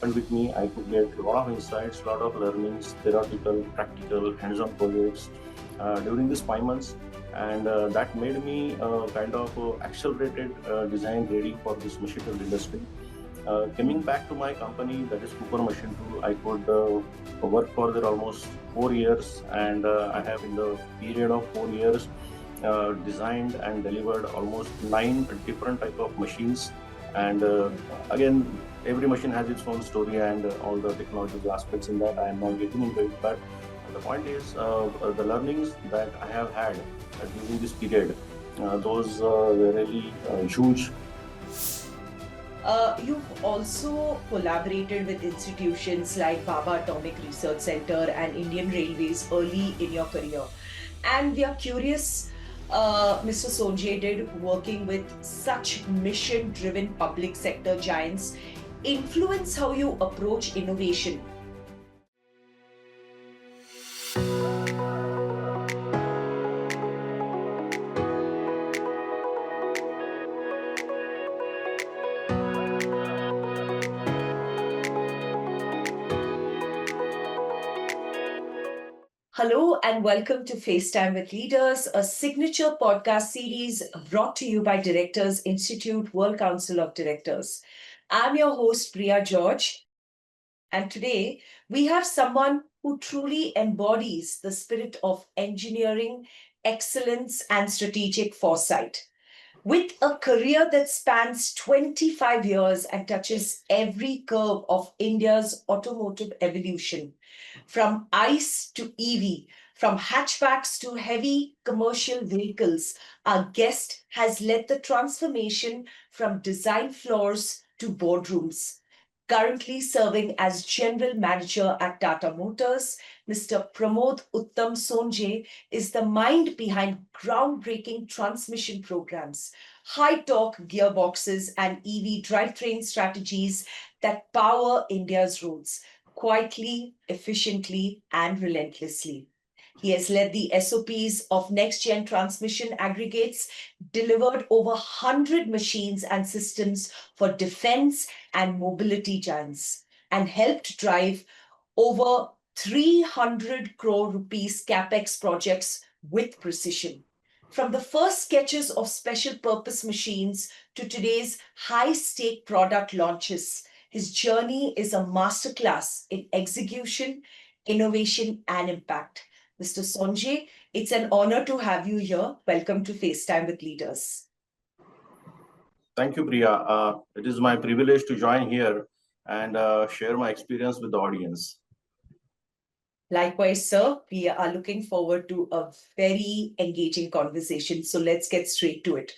happened with me. I could get a lot of insights, a lot of learnings, theoretical, practical, hands-on projects during these 5 months. And that made me kind of accelerated design ready for this machine tool industry. Coming back to my company, that is Cooper Machine Tool, I could work for there almost 4 years, and I have in the period of 4 years designed and delivered almost 9 different type of machines. And again, every machine has its own story and all the technological aspects in that. I am not getting into it, but the point is the learnings that I have had during this period, those were really huge. You've also collaborated with institutions like Baba Atomic Research Center and Indian Railways early in your career. And we are curious, Mr. Sonje, did working with such mission-driven public sector giants influence how you approach innovation? Hello and welcome to FaceTime with Leaders, a signature podcast series brought to you by Directors Institute World Council of Directors. I'm your host, Priya George, and today we have someone who truly embodies the spirit of engineering, excellence, and strategic foresight. With a career that spans 25 years and touches every curve of India's automotive evolution, from ICE to EV, from hatchbacks to heavy commercial vehicles, our guest has led the transformation from design floors to boardrooms. Currently serving as General Manager at Tata Motors, Mr. Pramod Uttam Sonje is the mind behind groundbreaking transmission programs, high-torque gearboxes, and EV drivetrain strategies that power India's roads quietly, efficiently, and relentlessly. He has led the SOPs of next-gen transmission aggregates, delivered over 100 machines and systems for defense and mobility giants, and helped drive over 300 crore rupees capex projects with precision. From the first sketches of special purpose machines to today's high-stake product launches, his journey is a masterclass in execution, innovation, and impact. Mr. Sonje, it's an honor to have you here. Welcome to FaceTime with Leaders. Thank you, Priya. It is my privilege to join here and share my experience with the audience. Likewise, sir, we are looking forward to a very engaging conversation. So let's get straight to it.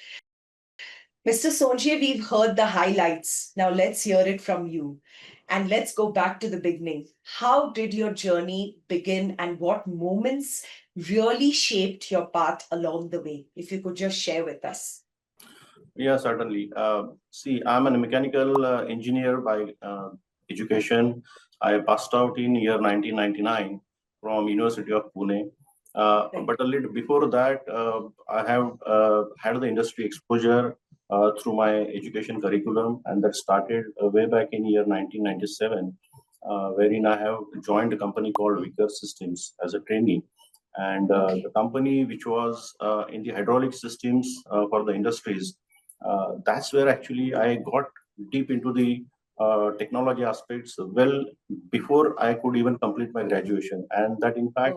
Mr. Sonje, we've heard the highlights. Now let's hear it from you. And let's go back to the beginning. How did your journey begin and what moments really shaped your path along the way? If you could just share with us. Yeah, certainly. See, I'm a mechanical engineer by education. I passed out in year 1999 from University of Pune. But a little before that, I have had the industry exposure through my education curriculum, and that started way back in year 1997, wherein I have joined a company called Vickers Systems as a trainee. And the company which was in the hydraulic systems for the industries, that's where actually I got deep into the technology aspects well before I could even complete my graduation. And that, in fact,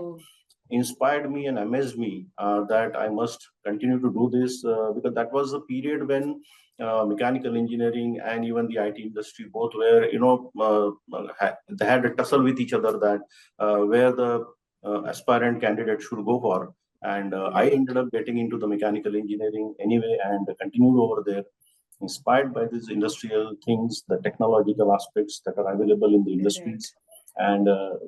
inspired me and amazed me that I must continue to do this because that was a period when mechanical engineering and even the IT industry both were, they had a tussle with each other that where the aspirant candidate should go for. And I ended up getting into the mechanical engineering anyway and continued over there, inspired by these industrial things, the technological aspects that are available in the industries. And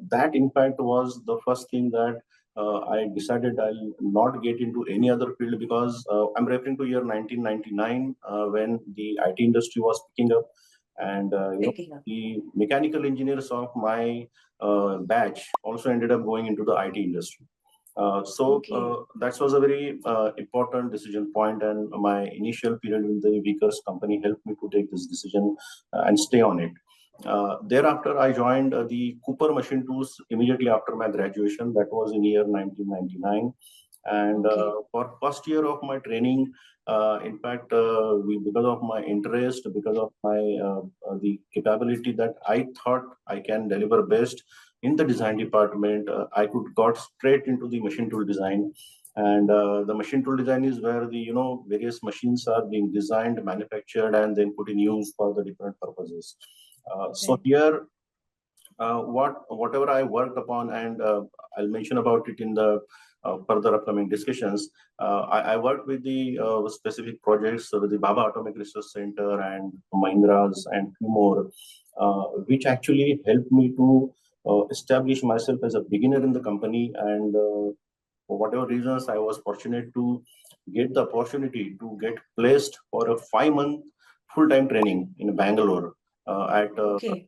that, in fact, was the first thing that I decided I'll not get into any other field because I'm referring to year 1999 when the IT industry was picking up. And the mechanical engineers of my batch also ended up going into the IT industry. That was a very important decision point, and my initial period in the Vickers company helped me to take this decision and stay on it. Thereafter, I joined the Cooper Machine Tools immediately after my graduation. That was in year 1999. And for first year of my training, in fact, because of my interest, because of my the capability that I thought I can deliver best in the design department, I could got straight into the machine tool design. And the machine tool design is where the various machines are being designed, manufactured, and then put in use for the different purposes. So here, whatever I worked upon, and I'll mention about it in the further upcoming discussions. I worked with the specific projects with the Baba Atomic Research Center and Mahindra's and few more, which actually helped me to establish myself as a beginner in the company. And for whatever reasons, I was fortunate to get the opportunity to get placed for a 5 month full-time training in Bangalore at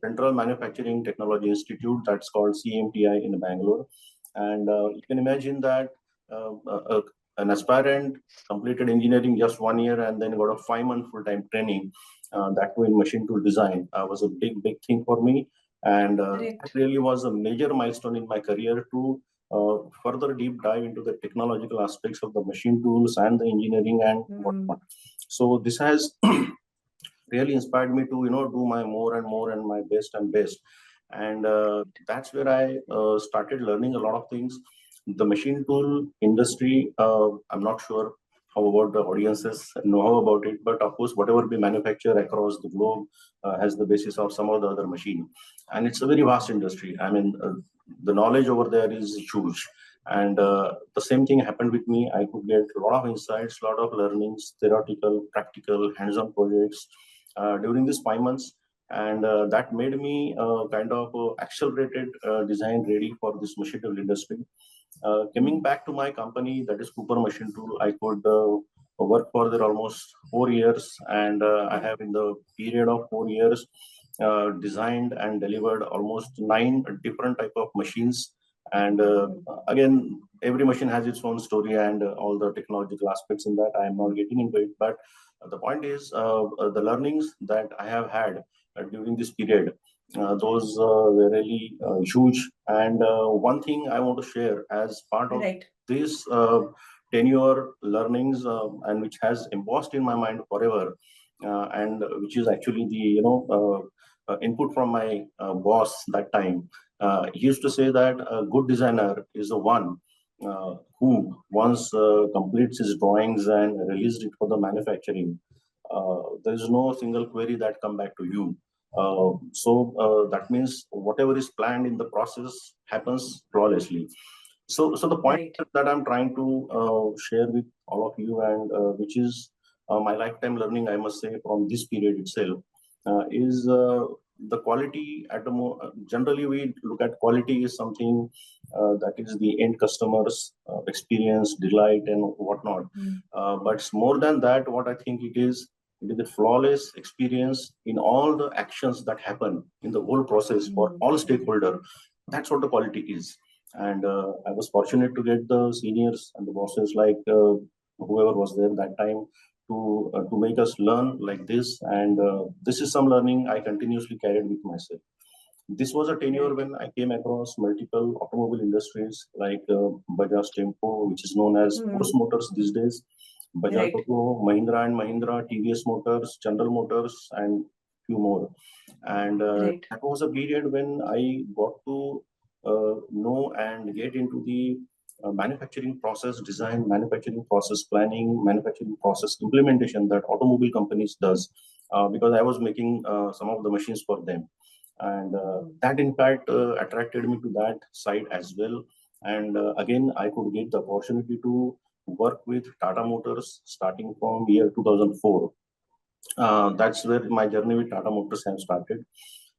Central Manufacturing Technology Institute, that's called CMTI in Bangalore. And you can imagine that an aspirant completed engineering just 1 year and then got a 5 month full-time training, that too in machine tool design, was a big thing for me. And that really was a major milestone in my career to further deep dive into the technological aspects of the machine tools and the engineering and whatnot. So this has really inspired me to do my more and more and my best and best. And that's where I started learning a lot of things. The machine tool industry, I'm not sure how about the audiences know how about it, but of course whatever we manufacture across the globe has the basis of some of the other machine, and it's a very vast industry. I mean, the knowledge over there is huge. And the same thing happened with me. I could get a lot of insights, a lot of learnings, theoretical, practical, hands-on projects during these 5 months. And that made me kind of accelerated design ready for this machine tool industry. Coming back to my company, that is Cooper Machine Tool, I could work for there almost 4 years, and I have in the period of 4 years designed and delivered almost 9 different type of machines. And again, every machine has its own story and all the technological aspects in that. I am not getting into it, but the point is the learnings that I have had during this period, those were really huge. And one thing I want to share as part of this tenure learnings, and which has embossed in my mind forever, and which is actually the input from my boss that time. He used to say that a good designer is the one who once completes his drawings and released it for the manufacturing, there is no single query that come back to you. So that means whatever is planned in the process happens flawlessly. So the point that I'm trying to share with all of you, and which is my lifetime learning, I must say, from this period itself, is the quality at the generally we look at quality is something that is the end customers experience, delight, and whatnot. But it's more than that. What I think it is a flawless experience in all the actions that happen in the whole process for all stakeholder. That's what the quality is. And I was fortunate to get the seniors and the bosses, like whoever was there that time, to make us learn like this. And this is some learning I continuously carried with myself. This was a tenure when I came across multiple automobile industries like Bajaj Tempo, which is known as Force Motors these days, Bajaj Auto, Mahindra and Mahindra, TVS Motors, General Motors, and few more. And that was a period when I got to know and get into the manufacturing process design, manufacturing process planning, manufacturing process implementation that automobile companies does, because I was making some of the machines for them. And that in fact attracted me to that side as well. And again, I could get the opportunity to work with Tata Motors starting from year 2004. That's where my journey with Tata Motors has started.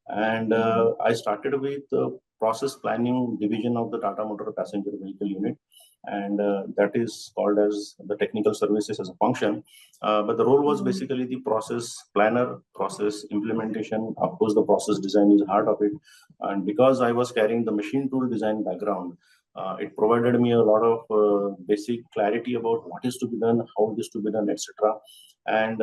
And I started with the process planning division of the Tata Motor passenger vehicle unit, and that is called as the technical services as a function. But the role was basically the process planner, process implementation. Of course, the process design is heart of it, and because I was carrying the machine tool design background, it provided me a lot of basic clarity about what is to be done, how it is to be done, etc. And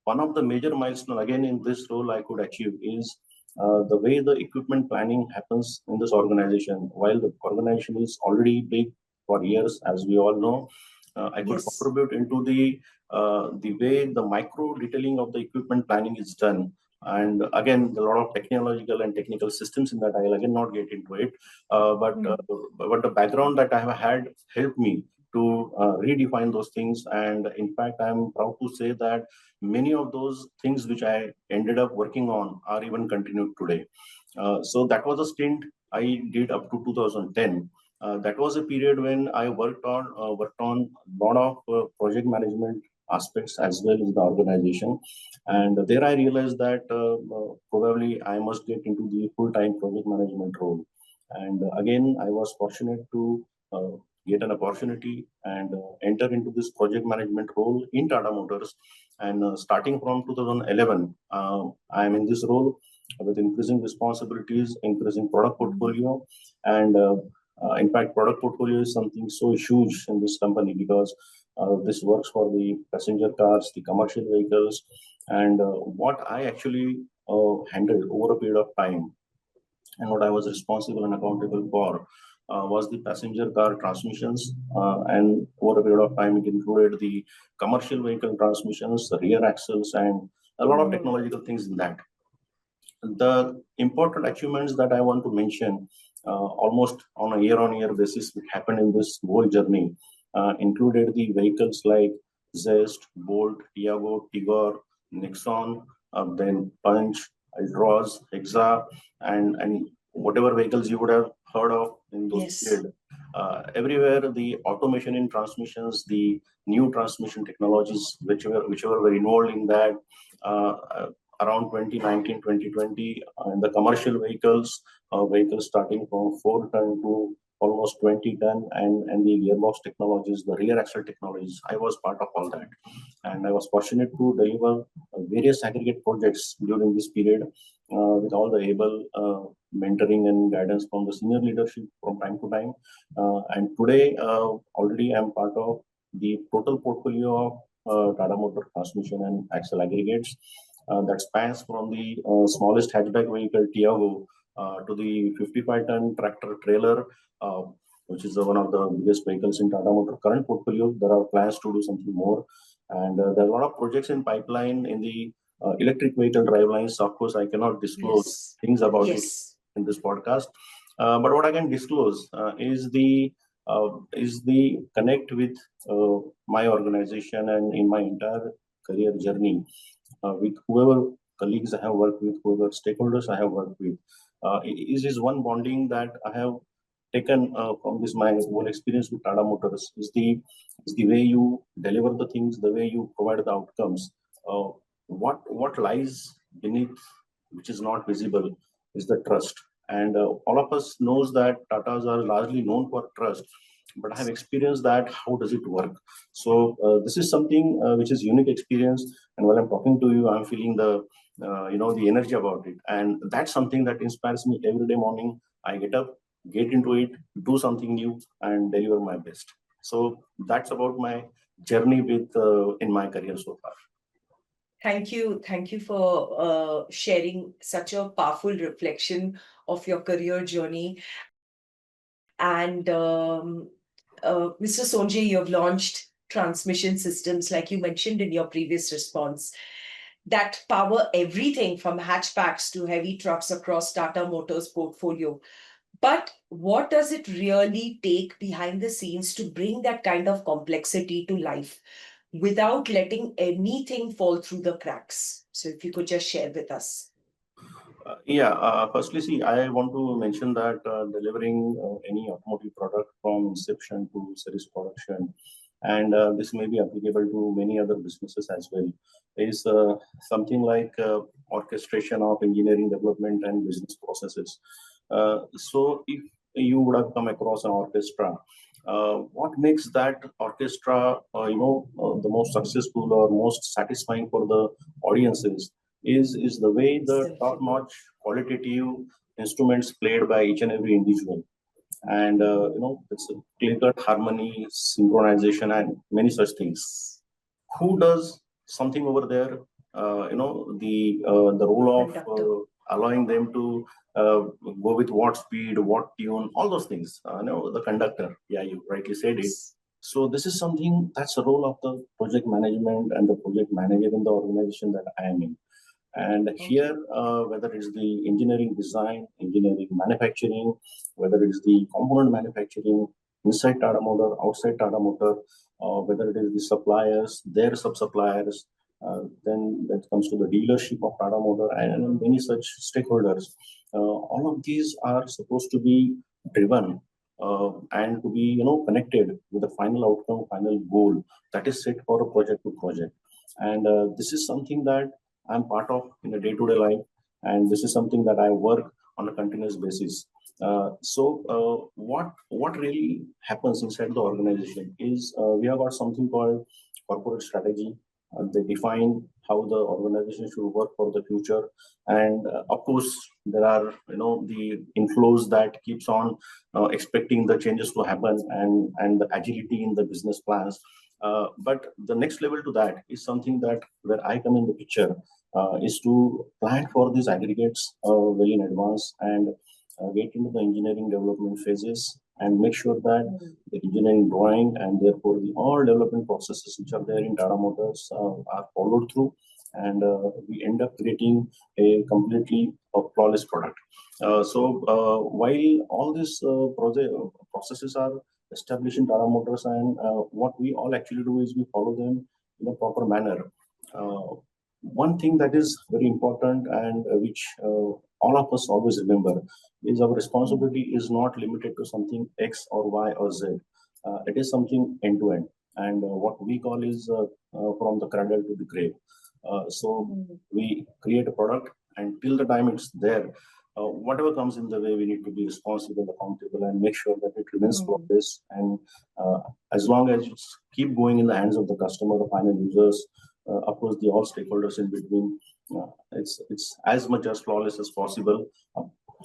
one of the major milestone again in this role I could achieve is the way the equipment planning happens in this organization, while the organization is already big for years, as we all know, I could Yes. contribute into the way the micro detailing of the equipment planning is done. And again, a lot of technological and technical systems in that. I'll again not get into it, but the background that I have had helped me to redefine those things. And in fact, I'm proud to say that many of those things which I ended up working on are even continued today. So that was a stint I did up to 2010. That was a period when I worked on a lot of project management aspects as well in the organization, and there I realized that probably I must get into the full-time project management role. And again, I was fortunate to get an opportunity and enter into this project management role in Tata Motors. And starting from 2011, I am in this role with increasing responsibilities, increasing product portfolio, and in fact, product portfolio is something so huge in this company because this works for the passenger cars, the commercial vehicles, and what I actually handled over a period of time and what I was responsible and accountable for was the passenger car transmissions. And over a period of time, it included the commercial vehicle transmissions, the rear axles, and a lot of technological things in that. The important achievements that I want to mention, almost on a year-on-year basis, which happened in this whole journey, included the vehicles like Zest, Bolt, Tiago, Tigor, Nexon, then Punch, Altroz, Hexa, and whatever vehicles you would have heard of in those period. Everywhere, the automation in transmissions, the new transmission technologies, whichever were involved in that. Around 2019, 2020, in the commercial vehicles starting from 4 ton to almost 20 ton, and the gearbox technologies, the rear axle technologies. I was part of all that. And I was fortunate to deliver various aggregate projects during this period with all the able mentoring and guidance from the senior leadership from time to time. And today, already I'm part of the total portfolio of Tata Motor transmission and axle aggregates that spans from the smallest hatchback vehicle Tiago to the 55-ton tractor trailer, which is one of the biggest vehicles in Tata Motor current portfolio. There are plans to do something more, and there are a lot of projects in pipeline in the electric vehicle drivelines. Of course, I cannot disclose things about it in this podcast, but what I can disclose is the connect with my organization and in my entire career journey with whoever colleagues I have worked with, whoever stakeholders I have worked with. Is one bonding that I have taken from this my whole experience with Tata Motors is the way you deliver the things, the way you provide the outcomes. What lies beneath, which is not visible, is the trust. And all of us knows that Tatas are largely known for trust, but I have experienced that. How does it work? So this is something which is unique experience. And while I'm talking to you, I'm feeling the energy about it, and that's something that inspires me every day morning. I get up, get into it, do something new, and deliver my best. So that's about my journey with in my career so far. Thank you for sharing such a powerful reflection of your career journey. And Mr. Sonje, you have launched transmission systems, like you mentioned in your previous response, that power everything from hatchbacks to heavy trucks across Tata Motors portfolio. But what does it really take behind the scenes to bring that kind of complexity to life without letting anything fall through the cracks? So if you could just share with us. Firstly, see, I want to mention that delivering any automotive product from inception to series production, and this may be applicable to many other businesses as well, is something like orchestration of engineering development and business processes. So, if you would have come across an orchestra, what makes that orchestra, the most successful or most satisfying for the audiences is the way the top-notch qualitative instruments played by each and every individual, and it's a clear-cut harmony, synchronization, and many such things. Who does something over there? The role of allowing them to go with what speed, what tune, all those things. The conductor, yeah, you rightly said it. So this is something that's the role of the project management and the project manager in the organization that I am in. And here, whether it's the engineering design, engineering manufacturing, whether it's the component manufacturing inside Tata Motor, outside Tata Motor, whether it is the suppliers, their sub-suppliers, then that comes to the dealership of Tata Motor and many such stakeholders. All of these are supposed to be driven and to be connected with the final outcome, final goal that is set for a project to project. And this is something that I'm part of in a day-to-day life, and this is something that I work on a continuous basis. What really happens inside the organization is we have got something called corporate strategy. They define how the organization should work for the future, and of course there are the inflows that keeps on expecting the changes to happen and the agility in the business plans. But the next level to that is something that where I come in the picture is to plan for these aggregates well in advance and get into the engineering development phases and make sure that the engineering drawing and therefore the all development processes which are there in Tata Motors are followed through, and we end up creating a completely flawless product. While all these processes are established in Tata Motors, and what we all actually do is we follow them in a proper manner. One thing that is very important and which all of us always remember is our responsibility is not limited to something X or Y or Z. It is something end to end, and what we call is from the cradle to the grave. We create a product, and till the time it's there, whatever comes in the way, we need to be responsible, accountable, and make sure that it remains flawless. And as long as it's keep going in the hands of the customer, the final users, of course, the all stakeholders in between, it's as much as flawless as possible.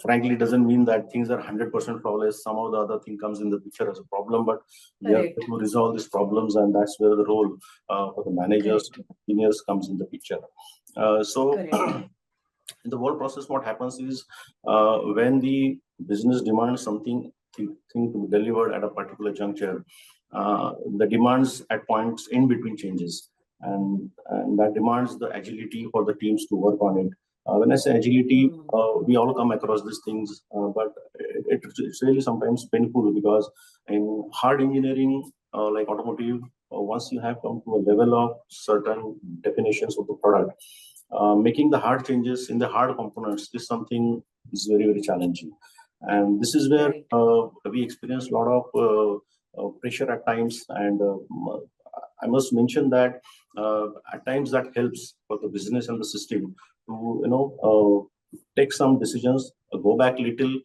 Frankly, it doesn't mean that things are 100% flawless. Some of the other thing comes in the picture as a problem, but we have to resolve these problems, and that's where the role for the managers, engineers comes in the picture. In the whole process, what happens is when the business demands something thing to be delivered at a particular juncture, the demands at points in between changes, and that demands the agility for the teams to work on it. When I say agility, we all come across these things, but it's really sometimes painful because in hard engineering, like automotive, once you have come to a level of certain definitions of the product, making the hard changes in the hard components is something is very, very challenging. And this is where we experience a lot of pressure at times. And I must mention that at times that helps for the business and the system to take some decisions, go back little,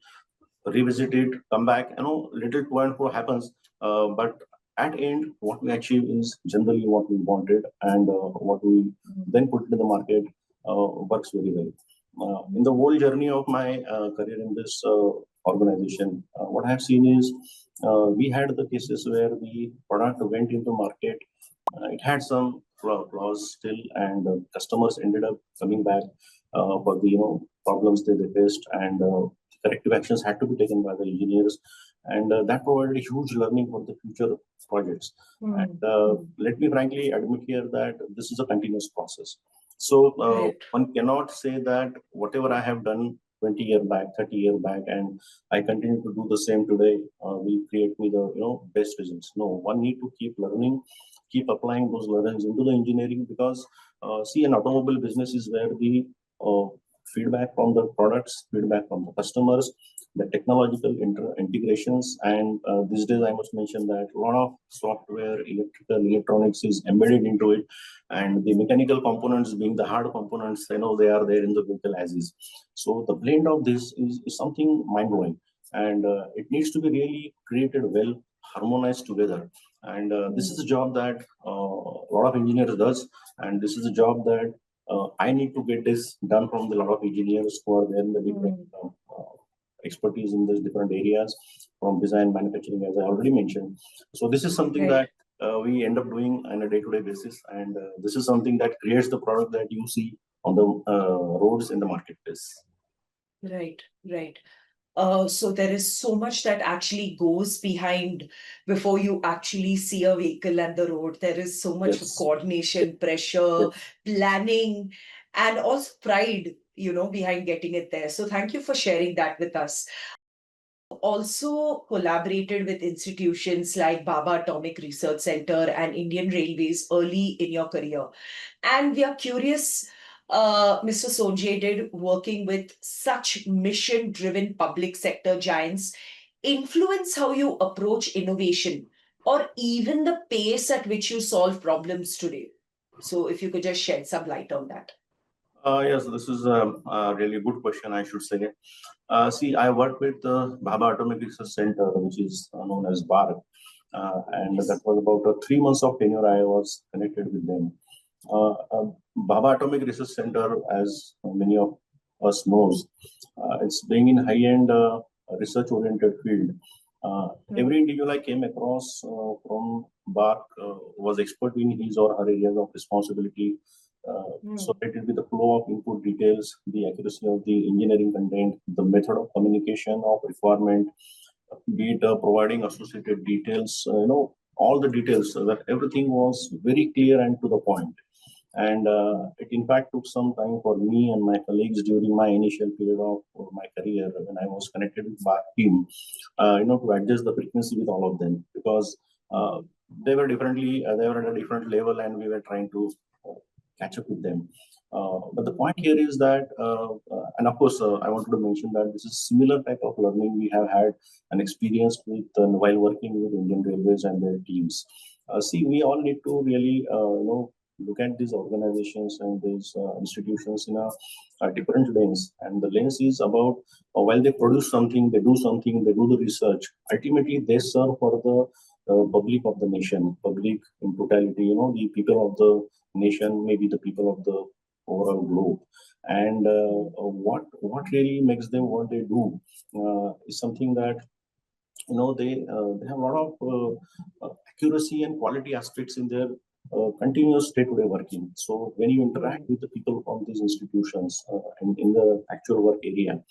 revisit it, come back, little to and fro happens. But at end, what we achieve is generally what we wanted, and what we then put into the market works very well. In the whole journey of my career in this organization, what I have seen is we had the cases where the product went into market. It had some flaws still, and customers ended up coming back for the problems they faced, and corrective actions had to be taken by the engineers, and that provided a huge learning for the future projects. And let me frankly admit here that this is a continuous process. So one cannot say that whatever I have done 20 years back, 30 years back, and I continue to do the same today, will create me the best results. No, one need to keep learning, keep applying those learnings into the engineering, because see, an automobile business is where the feedback from the products, feedback from the customers, the technological integrations, and these days I must mention that a lot of software, electrical, electronics is embedded into it, and the mechanical components being the hard components, they are there in the vehicle as is. So the blend of this is something mind-blowing, and it needs to be really created well, harmonized together. And this is a job that a lot of engineers does, and this is a job that I need to get this done from the lot of engineers who are there in the different expertise in these different areas, from design, manufacturing, as I already mentioned. So this is something that we end up doing on a day-to-day basis, and this is something that creates the product that you see on the roads in the marketplace. Right, right. So there is so much that actually goes behind before you actually see a vehicle and the road. There is so much of Yes. coordination, pressure, Yes. planning, and also pride, behind getting it there. So thank you for sharing that with us. Also collaborated with institutions like Baba Atomic Research Center and Indian Railways early in your career. And we are curious, Mr. Sonje, did working with such mission driven public sector giants influence how you approach innovation or even the pace at which you solve problems today? So, if you could just shed some light on that. Yes, this is a really good question, I should say. See, I work with Bhabha Atomic Research Center, which is known as BARC, and that Yes. was about 3 months of tenure I was connected with them. Bhabha Atomic Research Center, as many of us knows, it's being in high-end research-oriented field. Hmm. Every individual I came across from BARC was expert in his or her areas of responsibility. Hmm. So it will be the flow of input details, the accuracy of the engineering content, the method of communication of requirement, be it providing associated details, all the details, so that everything was very clear and to the point. And it in fact took some time for me and my colleagues during my initial period of my career when I was connected with BARC team, to adjust the frequency with all of them because uh, they were at a different level and we were trying to uh, catch up with them. But the point here is that, and of course, I wanted to mention that this is similar type of learning we have had an experience with while working with Indian Railways and their teams. See, we all need to really, look at these organizations and these institutions in a different lens. And the lens is about while they produce something, they do the research. Ultimately, they serve for the public of the nation, public in totality. The people of the nation, maybe the people of the overall globe. And what really makes them what they do is something that they have a lot of accuracy and quality aspects in their continuous day-to-day working. So when you interact Hmm. with the people from these institutions and in the actual work area,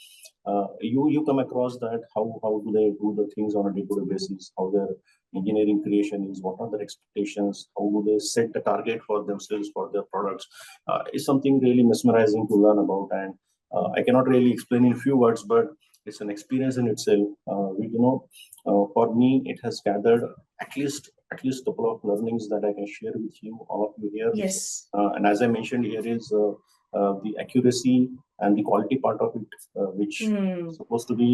you come across that how do they do the things on a day-to-day basis, how their engineering creation is, what are their expectations, how do they set the target for themselves for their products, is something really mesmerizing to learn about. And I cannot really explain in few words, but it's an experience in itself. For me, it has gathered at least couple of learnings that I can share with you, all of you here. Yes. And as I mentioned here is the accuracy and the quality part of it, which Hmm. is supposed to be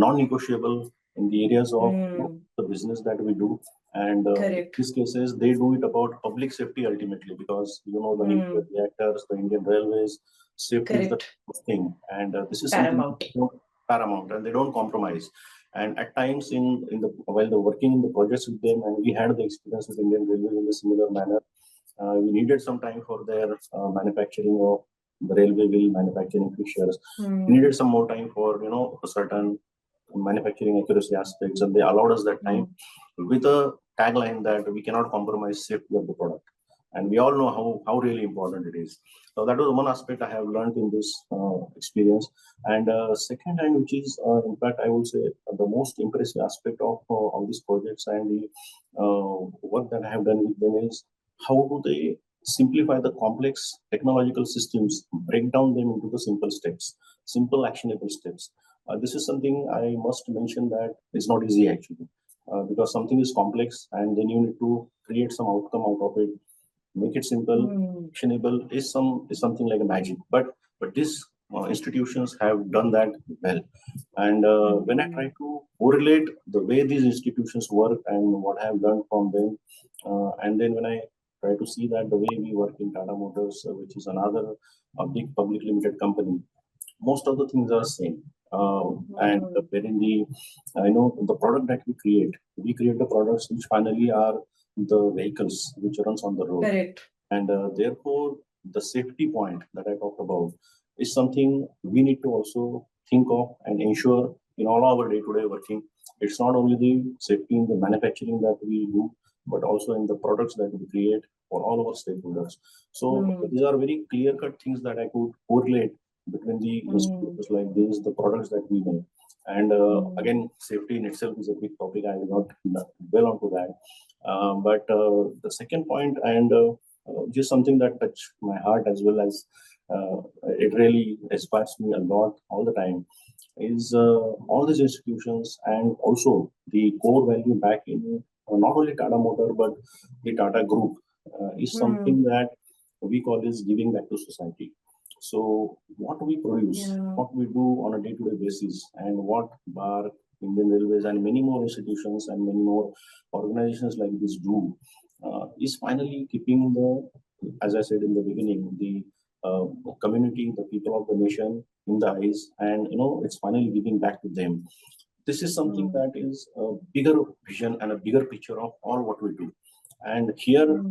non-negotiable in the areas of Hmm. the business that we do. And in Correct. these cases, they do it about public safety ultimately because the nuclear Hmm. reactors, the Indian railways, safety is the Correct. first thing, and this is something Paramount. paramount, and they don't compromise. And at times, in the while they're working in the projects with them, and we had the experience with Indian Railways in a similar manner. We needed some time for their manufacturing of the railway wheel manufacturing fixtures. We Hmm. needed some more time for a certain manufacturing accuracy aspects, and they allowed us that time Hmm. with a tagline that we cannot compromise safety of the product. And we all know how really important it is. So that was one aspect I have learned in this experience. And second, and which is in fact I would say the most impressive aspect of all these projects and the work that I have done with them is how do they simplify the complex technological systems, break down them into the simple steps, simple actionable steps. This is something I must mention that is not easy actually, because something is complex and then you need to create some outcome out of it, make it simple, Hmm. actionable is something like a magic. But these institutions have done that well. And when I try Hmm. to correlate the way these institutions work and what I have learned from them, and then when I try to see that the way we work in Tata Motors, which is another big public limited company, most of the things are same. And Hmm. wherein the product that we create the products which finally are the vehicles which runs on the road. Correct. And therefore, the safety point that I talked about is something we need to also think of and ensure in all our day-to-day working. It's not only the safety in the manufacturing that we do, but also in the products that we create for all our stakeholders. So Hmm. these are very clear-cut things that I could correlate between the institutions like this, the products that we make. And again, safety in itself is a big topic. I will not dwell onto that. But the second point, and just something that touched my heart as well as it really inspires me a lot all the time, is all these institutions and also the core value back in not only Tata Motor but the Tata Group is something that we call is giving back to society. So what we produce, what we do on a day-to-day basis, and what BAR, Indian Railways, and many more institutions and many more organizations like this do, is finally keeping the, as I said in the beginning, the community, the people of the nation in the eyes, and it's finally giving back to them. This is something that is a bigger vision and a bigger picture of all what we do. And here,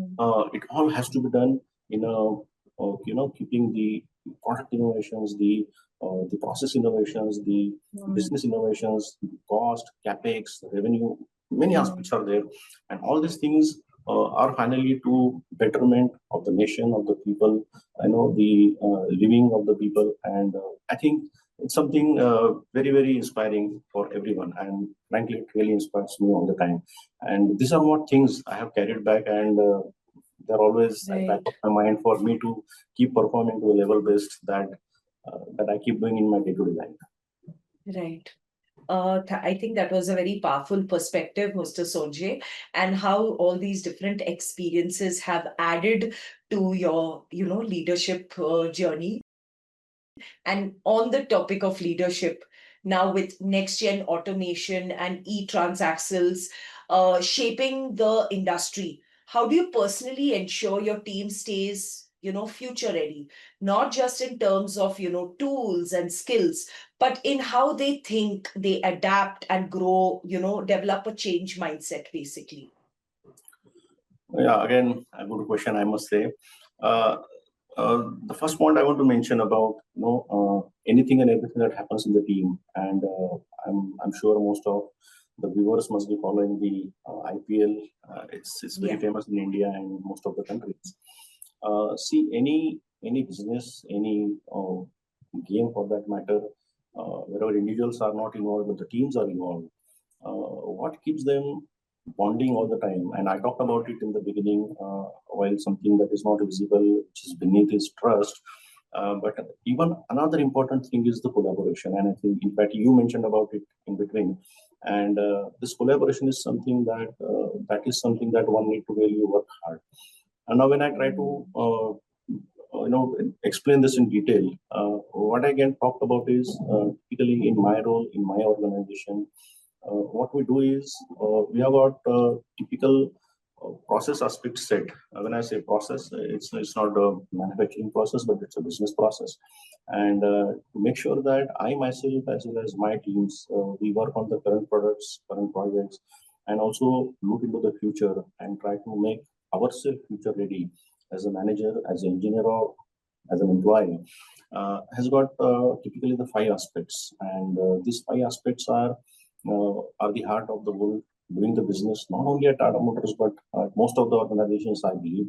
it all has to be done in a keeping the product innovations, the process innovations, the business innovations, the cost, capex, revenue, many aspects are there, and all these things are finally to betterment of the nation, of the people, the living of the people. And I think it's something very, very inspiring for everyone. And frankly, it really inspires me all the time. And these are what things I have carried back, and they're always at the back of my mind for me to keep performing to a level best that I keep doing in my day-to-day life. Right. I think that was a very powerful perspective, Mr. Sonje, and how all these different experiences have added to your, leadership journey. And on the topic of leadership, now with next gen automation and eTransaxles shaping the industry, how do you personally ensure your team stays, future ready, not just in terms of, tools and skills, but in how they think, they adapt and grow, develop a change mindset, basically? Yeah, again, a good question, I must say. Uh, the first point I want to mention about anything and everything that happens in the team, and I'm sure most of the viewers must be following the IPL. It's very famous in India and most of the countries. See, any business, any game for that matter, wherever individuals are not involved, but the teams are involved. What keeps them bonding all the time? And I talked about it in the beginning, while something that is not visible, which is beneath is trust. But even another important thing is the collaboration. And I think, in fact, you mentioned about it in between. And this collaboration is something that one need to really work hard. And now, when I try to explain this in detail, what I can talk about is typically in my role in my organization. What we do is we have got typical process aspects set. When I say process, it's not a manufacturing process, but it's a business process. And to make sure that I myself, as well as my teams, we work on the current products, current projects, and also look into the future and try to make ourselves future ready as a manager, as an engineer, or as an employee, has got typically the five aspects. And these five aspects are the heart of the whole doing the business, not only at Tata Motors, but at most of the organizations, I believe.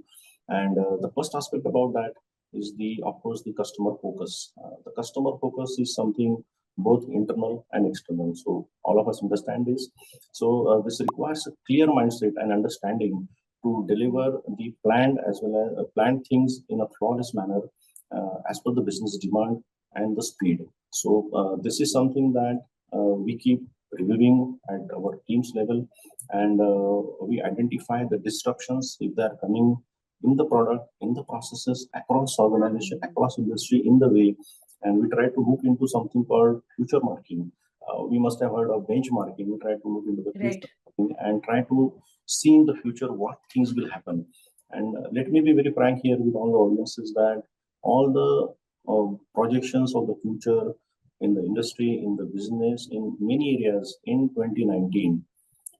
And the first aspect about that is of course, the customer focus. The customer focus is something both internal and external. So all of us understand this. So this requires a clear mindset and understanding to deliver the planned as well as planned things in a flawless manner as per the business demand and the speed. So this is something that we keep reviewing at our team's level, and we identify the disruptions if they are coming in the product, in the processes, across organization, across industry in the way, and we try to look into something called future marking. We must have heard of benchmarking. We try to look into the future and try to see in the future what things will happen. And let me be very frank here with all the audiences that all the projections of the future in the industry, in the business, in many areas in 2019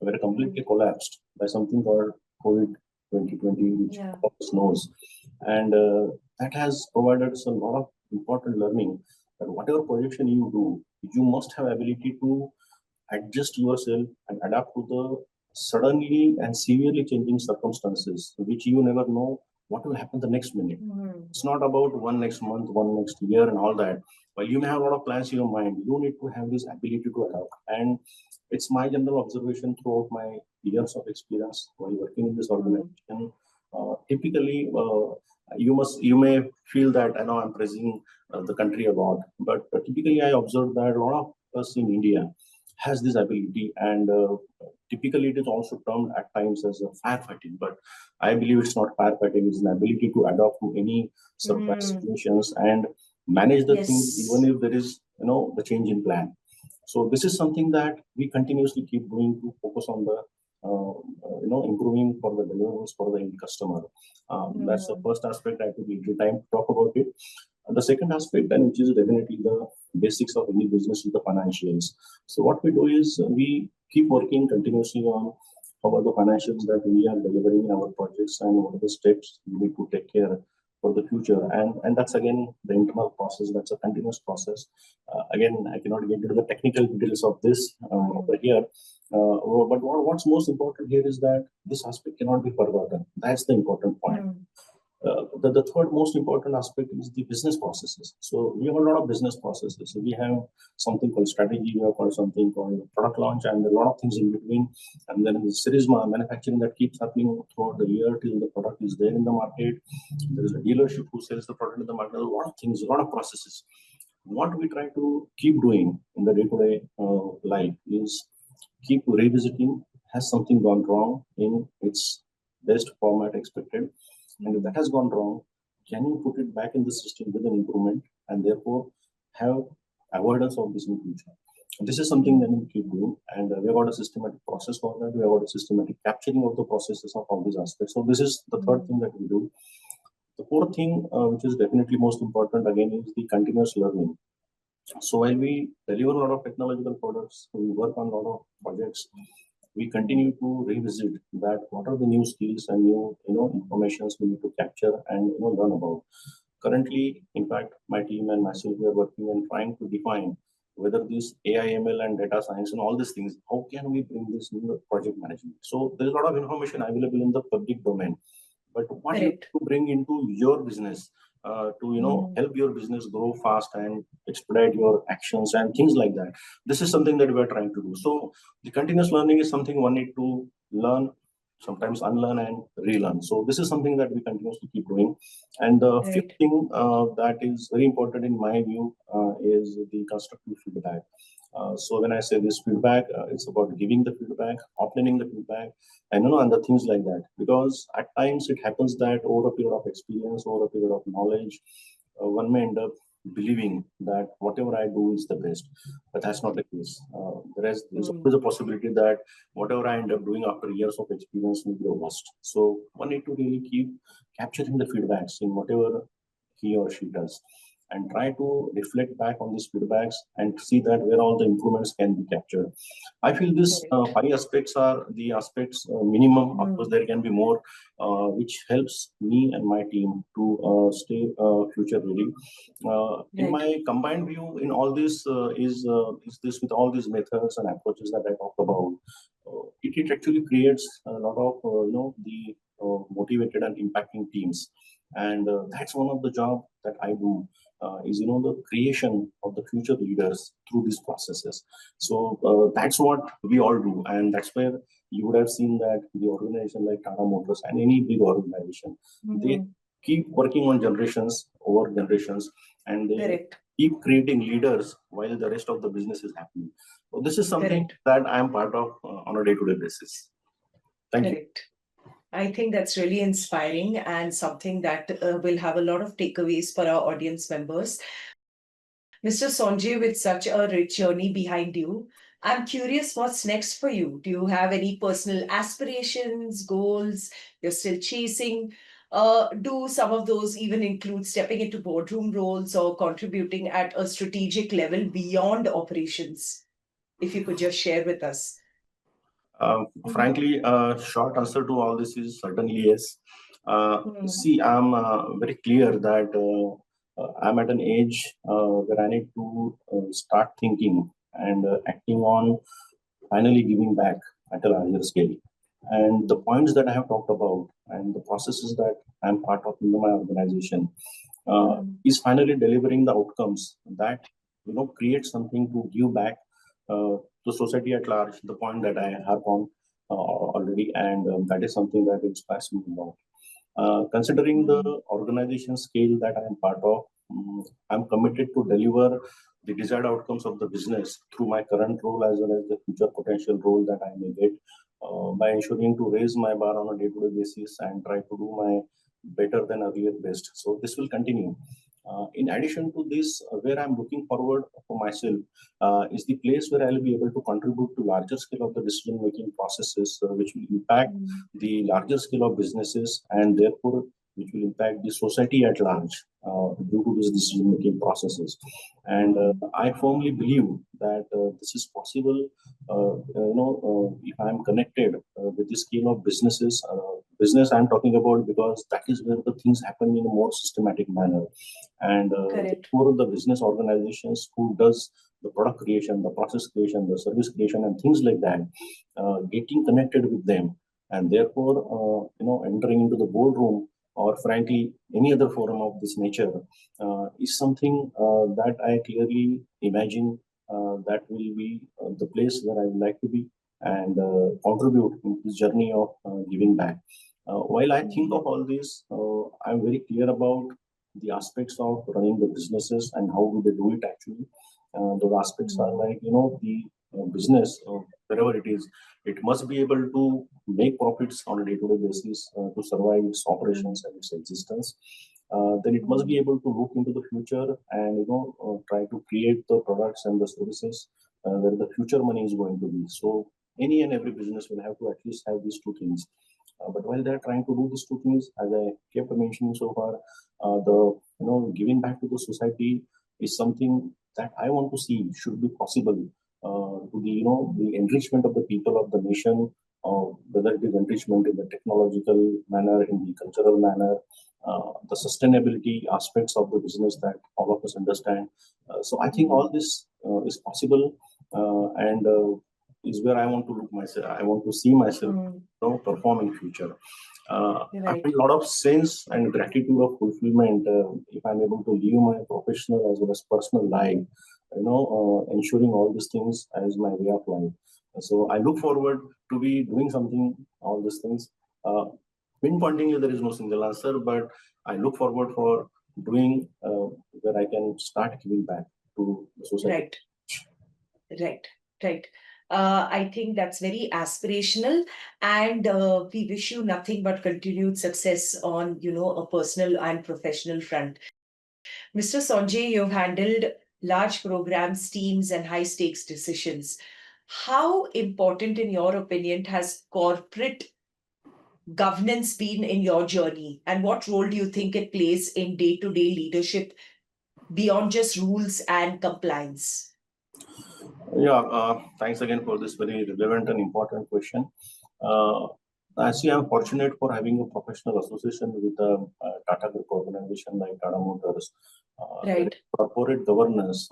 were completely collapsed by something called COVID 2020, which all of us knows. And that has provided us a lot of important learning that whatever projection you do, you must have ability to adjust yourself and adapt to the suddenly and severely changing circumstances, which you never know what will happen the next minute. It's not about one next month, one next year, and all that. While you may have a lot of plans in your mind, you need to have this ability to adapt. And it's my general observation throughout my years of experience while working in this organization. Typically, you may feel that I know I'm praising the country a lot, but typically I observe that a lot of us in India has this ability, and typically it is also termed at times as a firefighting. But I believe it's not firefighting; it's an ability to adapt to any surprise situations and manage the things even if there is the change in plan. So this is something that we continuously keep doing to focus on the improving for the deliverables for the end customer. That's the first aspect. I took little time to talk about it. And the second aspect, and which is definitely the basics of any business, is the financials. So what we do is we keep working continuously on how are the financials that we are delivering in our projects and what are the steps we need to take care for the future. And that's again the internal process. That's a continuous process. Again, I cannot get into the technical details of this over here. But what's most important here is that this aspect cannot be forgotten. That's the important point. The third most important aspect is the business processes. So we have a lot of business processes. So we have something called strategy, we have got something called product launch, and a lot of things in between. And then the series manufacturing that keeps happening throughout the year till the product is there in the market. There is a dealership who sells the product in the market. A lot of things, a lot of processes. What we try to keep doing in the day-to-day life is keep revisiting. Has something gone wrong in its best format expected? And if that has gone wrong, can you put it back in the system with an improvement and therefore have avoidance of this in future? And this is something that we keep doing, and we have got a systematic process for that. We have got a systematic capturing of the processes of all these aspects. So this is the third thing that we do. The fourth thing, which is definitely most important again, is the continuous learning. So while we deliver a lot of technological products, we work on a lot of projects, we continue to revisit that what are the new skills and new informations we need to capture and learn about. Currently, in fact, my team and myself, we are working on trying to define whether this AI, ML, and data science and all these things, how can we bring this in the project management? So there's a lot of information available in the public domain, but what you need to bring into your business to help your business grow fast and expedite your actions and things like that. This is something that we are trying to do. So the continuous learning is something one need to learn, sometimes unlearn and relearn. So this is something that we continuously keep doing. And the fifth thing that is very important in my view is the constructive feedback. So when I say this feedback, it's about giving the feedback, obtaining the feedback, and and the things like that. Because at times it happens that over a period of experience, over a period of knowledge, one may end up believing that whatever I do is the best, but that's not the case. There's always a possibility that whatever I end up doing after years of experience will be the worst. So one need to really keep capturing the feedbacks in whatever he or she does, and try to reflect back on these feedbacks and see that where all the improvements can be captured. I feel these 5 aspects are the aspects minimum. Of course, there can be more, which helps me and my team to stay future ready. In my combined view, in all this is this with all these methods and approaches that I talk about. It actually creates a lot of the motivated and impacting teams, and that's one of the job that I do. Is the creation of the future leaders through these processes. So that's what we all do, and that's where you would have seen that the organization like Tata Motors and any big organization, they keep working on generations over generations, and they keep creating leaders while the rest of the business is happening. So this is something that I am part of on a day-to-day basis. Thank you. I think that's really inspiring and something that will have a lot of takeaways for our audience members. Mr. Sonje, with such a rich journey behind you, I'm curious what's next for you. Do you have any personal aspirations, goals you're still chasing? Do some of those even include stepping into boardroom roles or contributing at a strategic level beyond operations? If you could just share with us. Frankly, short answer to all this is certainly yes. See, I'm very clear that I'm at an age where I need to start thinking and acting on finally giving back at a larger scale. And the points that I have talked about and the processes that I'm part of in my organization is finally delivering the outcomes that create something to give back to society at large. The point that I have on already, and that is something that inspires me a lot. Considering the organization scale that I am part of, I'm committed to deliver the desired outcomes of the business through my current role as well as the future potential role that I may get, by ensuring to raise my bar on a day-to-day basis and try to do my better than earlier best. So this will continue. In addition to this, where I'm looking forward for myself is the place where I'll be able to contribute to larger scale of the decision-making processes, which will impact the larger scale of businesses and therefore which will impact the society at large due to these decision-making processes. And I firmly believe that this is possible, if I'm connected with the scale of businesses. Business I'm talking about because that is where the things happen in a more systematic manner. And for the business organizations who does the product creation, the process creation, the service creation, and things like that, getting connected with them, and therefore, entering into the boardroom or frankly any other forum of this nature is something that I clearly imagine that will be the place where I would like to be and contribute in this journey of giving back. While I think of all this, I'm very clear about the aspects of running the businesses and how do they do it actually. Those aspects are like, the business, wherever it is, it must be able to make profits on a day-to-day basis to survive its operations and its existence. Then it must be able to look into the future and try to create the products and the services where the future money is going to be. So any and every business will have to at least have these two things. But while they're trying to do these two things, as I kept mentioning so far, the giving back to the society is something that I want to see should be possible to the the enrichment of the people of the nation, whether it is enrichment in the technological manner, in the cultural manner, the sustainability aspects of the business that all of us understand. So I think all this is possible, and is where I want to look myself. I want to see myself perform in future. I feel a lot of sense and gratitude of fulfillment if I'm able to live my professional as well as personal life, ensuring all these things as my way of life. So I look forward to be doing something, all these things. Pinpointing, there is no single answer, but I look forward for doing where I can start giving back to the society. Right. I think that's very aspirational, and we wish you nothing but continued success on, a personal and professional front. Mr. Sonje, you've handled large programs, teams, and high stakes decisions. How important, in your opinion, has corporate governance been in your journey, and what role do you think it plays in day-to-day leadership beyond just rules and compliance? Yeah, thanks again for this very relevant and important question. Actually, I'm fortunate for having a professional association with a Tata Group organization like Tata Motors. Where corporate governance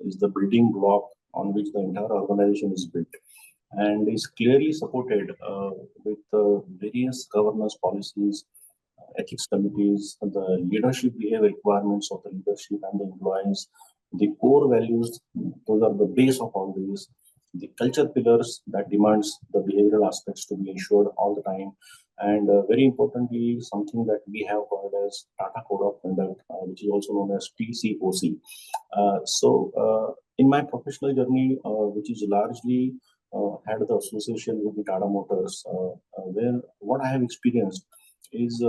is the building block on which the entire organization is built, and is clearly supported with various governance policies, ethics committees, the leadership behavior requirements of the leadership and the employees, the core values, those are the base of all these, the culture pillars that demands the behavioral aspects to be ensured all the time, and very importantly, something that we have called as Tata Code of Conduct, which is also known as TCOC. In my professional journey, which is largely had the association with the Tata Motors, where what I have experienced is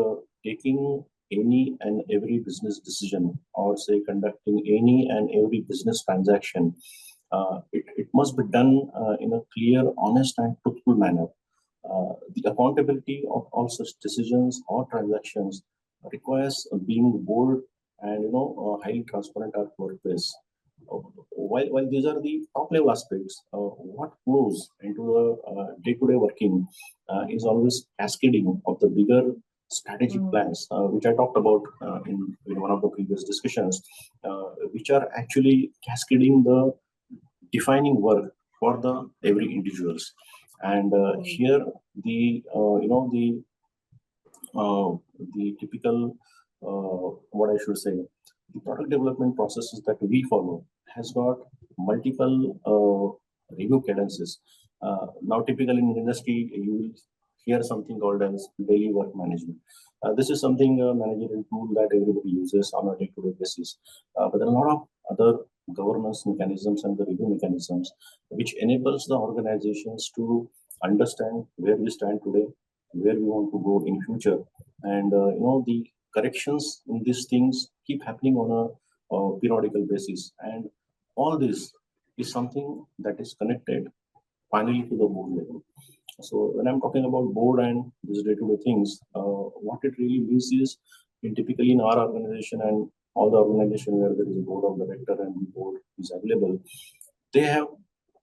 taking any and every business decision, or say conducting any and every business transaction. It must be done in a clear, honest, and truthful manner. The accountability of all such decisions or transactions requires being bold and highly transparent at workplace. While these are the top level aspects, what flows into the day-to-day working is always cascading of the bigger strategic plans, which I talked about in one of the previous discussions, which are actually cascading the defining work for the every individuals. And here the typical what I should say, the product development processes that we follow has got multiple review cadences. Now, typically in industry, you will hear something called as daily work management. This is something managerial tool that everybody uses on a day-to-day basis. But there are a lot of other governance mechanisms and the review mechanisms which enables the organizations to understand where we stand today, where we want to go in future, and the corrections in these things keep happening on a periodical basis, and all this is something that is connected finally to the board level. So when I'm talking about board and these day-to-day things, what it really means is, typically in our organization and all the organization where there is a board of director and the board is available, they have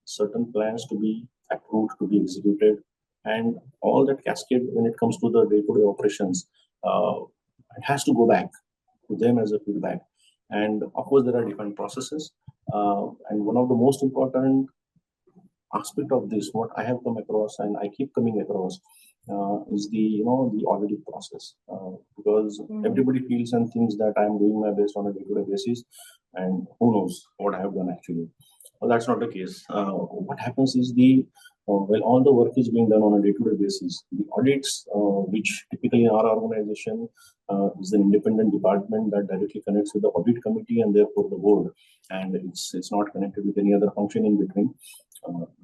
certain plans to be approved, to be executed, and all that cascade when it comes to the day-to-day operations, uh, it has to go back to them as a feedback. And of course, there are different processes. And one of the most important aspect of this, what I have come across and I keep coming across, is the auditing process, because everybody feels and thinks that I'm doing my best on a day-to-day basis, and who knows what I have done actually. Well, that's not the case. What happens is well, all the work is being done on a day-to-day basis. The audits, which typically in our organization is an independent department that directly connects with the audit committee and therefore the board, and it's not connected with any other function in between.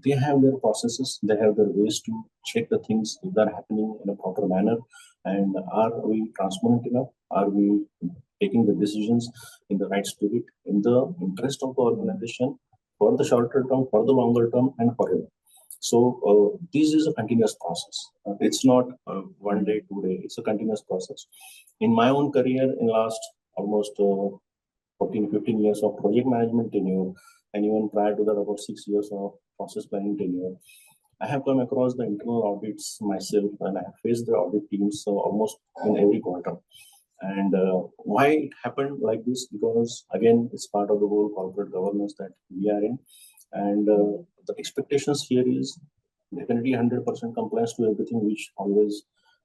They have their processes, they have their ways to check the things if they're happening in a proper manner, and are we transparent enough? Are we taking the decisions in the right spirit, in the interest of the organization, for the shorter term, for the longer term, and forever? So this is a continuous process. It's not one day, 2 day. It's a continuous process. In my own career, in last almost 14, 15 years of project management tenure, and even prior to that, about 6 years of process planning tenure, I have come across the internal audits myself, and I have faced the audit teams almost in every quarter. And why it happened like this? Because again, it's part of the whole corporate governance that we are in, and the expectations here is definitely 100% compliance to everything, which always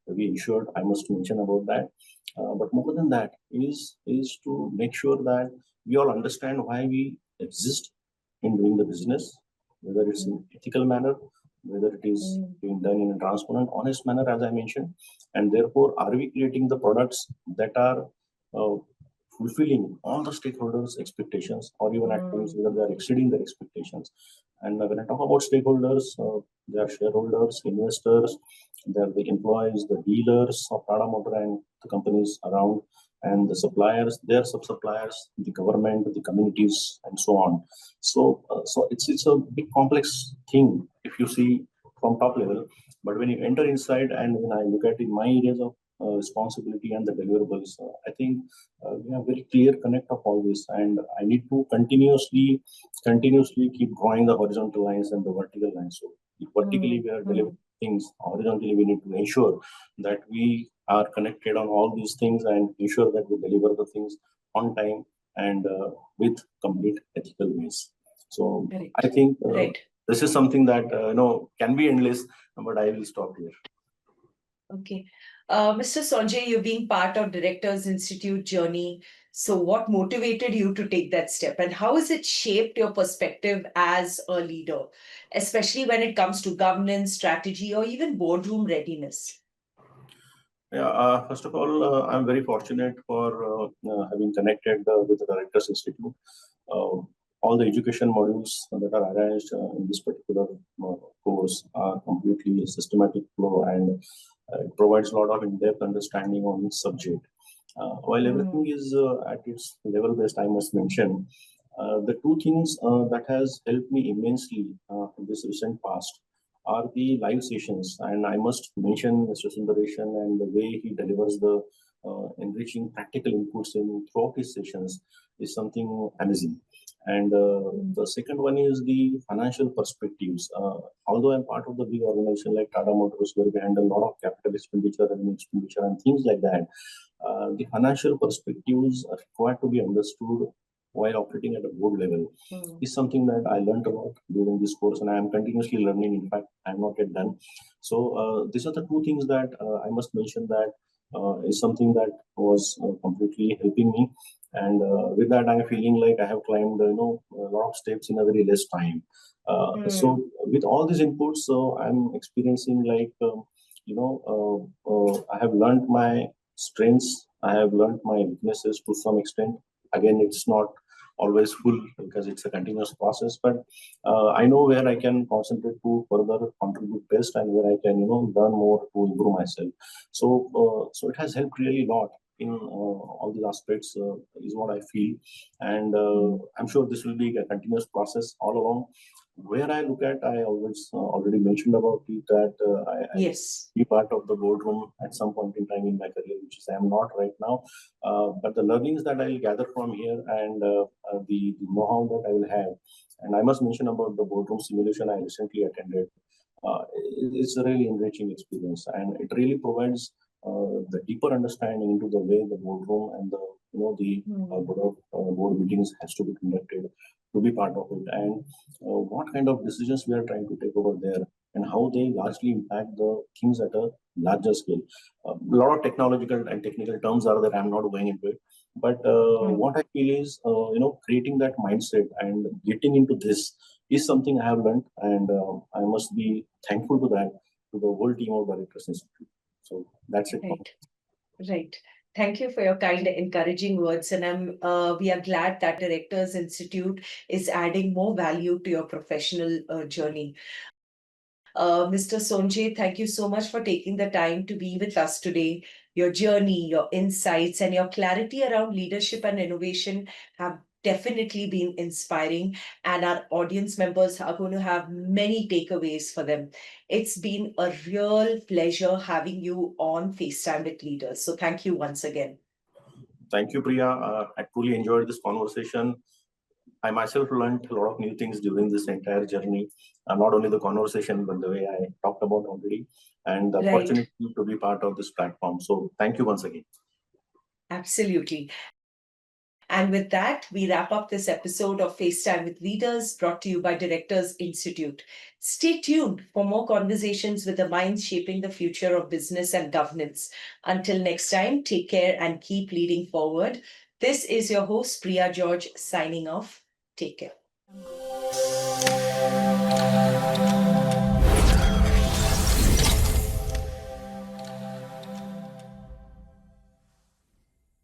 we ensured. I must mention about that. But more than that is to make sure that we all understand why we exist in doing the business, whether it's in ethical manner, whether it is being done in a transparent, honest manner, as I mentioned, and therefore, are we creating the products that are fulfilling all the stakeholders' expectations, or even at times whether they are exceeding their expectations. And when I talk about stakeholders, they are shareholders, investors, they are the employees, the dealers of Tata Motors and the companies around, and the suppliers, their sub-suppliers, the government, the communities, and so on. So it's a big complex thing if you see from top level. But when you enter inside and when I look at in my areas of responsibility and the deliverables, I think we have very clear connect of all this, and I need to continuously keep drawing the horizontal lines and the vertical lines. So if vertically we are delivering things, horizontally we need to ensure that we are connected on all these things and ensure that we deliver the things on time and with complete ethical ways. So I think this is something that can be endless, but I will stop here. Okay. Mr. Sonje, you being part of Directors Institute journey, so what motivated you to take that step, and how has it shaped your perspective as a leader, especially when it comes to governance, strategy, or even boardroom readiness? Yeah, first of all, I'm very fortunate for having connected with the Directors Institute. All the education modules that are arranged in this particular course are completely systematic flow, and it provides a lot of in-depth understanding on each subject. While everything is at its level best, I must mention the two things that has helped me immensely in this recent past are the live sessions. And I must mention Mr. Sundareshan and the way he delivers the enriching practical inputs throughout his sessions is something amazing. And the second one is the financial perspectives. Although I'm part of the big organization like Tata Motors, where we handle a lot of capital expenditure and things like that, the financial perspectives are required to be understood while operating at a board level Mm. is something that I learned a lot during this course, and I am continuously learning. In fact, I am not yet done. So these are the two things that I must mention that is something that was completely helping me. And with that, I'm feeling like I have climbed, a lot of steps in a very less time. So with all these inputs, so I'm experiencing like, I have learned my strengths. I have learned my weaknesses to some extent. Again, it's not always full because it's a continuous process, but I know where I can concentrate to further contribute best and where I can, learn more to improve myself. So it has helped really a lot in all these aspects, is what I feel. And I'm sure this will be a continuous process all along. Where I look at, I always already mentioned about it that I Yes. be part of the boardroom at some point in time in my career, which is I am not right now. But the learnings that I'll gather from here and the know-how that I will have, and I must mention about the boardroom simulation I recently attended. It's a really enriching experience, and it really provides the deeper understanding into the way the boardroom and the board meetings has to be conducted to be part of it, and what kind of decisions we are trying to take over there, and how they largely impact the things at a larger scale. A lot of technological and technical terms are there. I'm not going into it, but what I feel is, creating that mindset and getting into this is something I have learned, and I must be thankful to that, to the whole team of Directors Institute. So that's it. Right. Right. Thank you for your kind, encouraging words. And we are glad that Directors Institute is adding more value to your professional journey. Mr. Sonje, thank you so much for taking the time to be with us today. Your journey, your insights, and your clarity around leadership and innovation have definitely been inspiring, and our audience members are going to have many takeaways for them. It's been a real pleasure having you on FaceTime with Leaders. So thank you once again. Thank you, Priya. I truly enjoyed this conversation. I myself learned a lot of new things during this entire journey. Not only the conversation, but the way I talked about already, and the opportunity to be part of this platform. So thank you once again. Absolutely. And with that, we wrap up this episode of FaceTime with Leaders, brought to you by Directors Institute. Stay tuned for more conversations with the minds shaping the future of business and governance. Until next time, take care and keep leading forward. This is your host, Priya George, signing off. Take care.